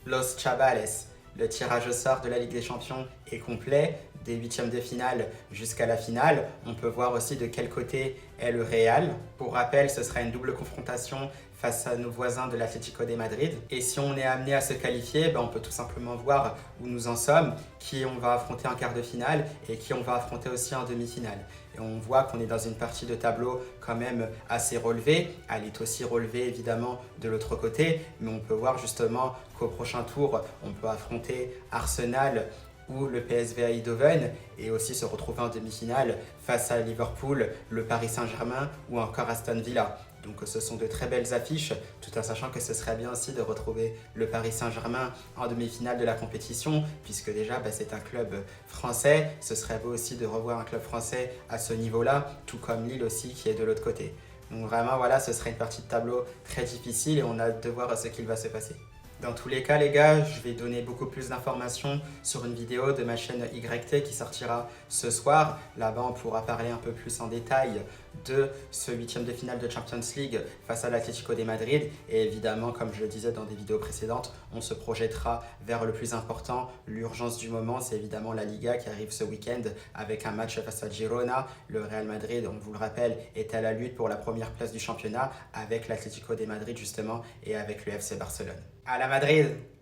Los Chavales. Le tirage au sort de la Ligue des Champions est complet, des huitièmes de finale jusqu'à la finale. On peut voir aussi de quel côté est le Real. Pour rappel, ce sera une double confrontation face à nos voisins de l'Atlético de Madrid. Et si on est amené à se qualifier, on peut tout simplement voir où nous en sommes, qui on va affronter en quart de finale et qui on va affronter aussi en demi-finale. Et on voit qu'on est dans une partie de tableau quand même assez relevée. Elle est aussi relevée évidemment de l'autre côté, mais on peut voir justement qu'au prochain tour, on peut affronter Arsenal ou le PSV Eindhoven et aussi se retrouver en demi-finale face à Liverpool, le Paris Saint-Germain ou encore Aston Villa. Donc ce sont de très belles affiches, tout en sachant que ce serait bien aussi de retrouver le Paris Saint-Germain en demi-finale de la compétition, puisque déjà c'est un club français. Ce serait beau aussi de revoir un club français à ce niveau-là, tout comme Lille aussi qui est de l'autre côté. Donc vraiment voilà, ce serait une partie de tableau très difficile et on a hâte de voir ce qu'il va se passer. Dans tous les cas les gars, je vais donner beaucoup plus d'informations sur une vidéo de ma chaîne YT qui sortira ce soir. Là-bas on pourra parler un peu plus en détail de ce huitième de finale de Champions League face à l'Atlético de Madrid. Et évidemment, comme je le disais dans des vidéos précédentes, on se projettera vers le plus important. L'urgence du moment, c'est évidemment la Liga qui arrive ce week-end avec un match face à Girona. Le Real Madrid, on vous le rappelle, est à la lutte pour la première place du championnat avec l'Atlético de Madrid justement et avec le FC Barcelone. À la Madrid!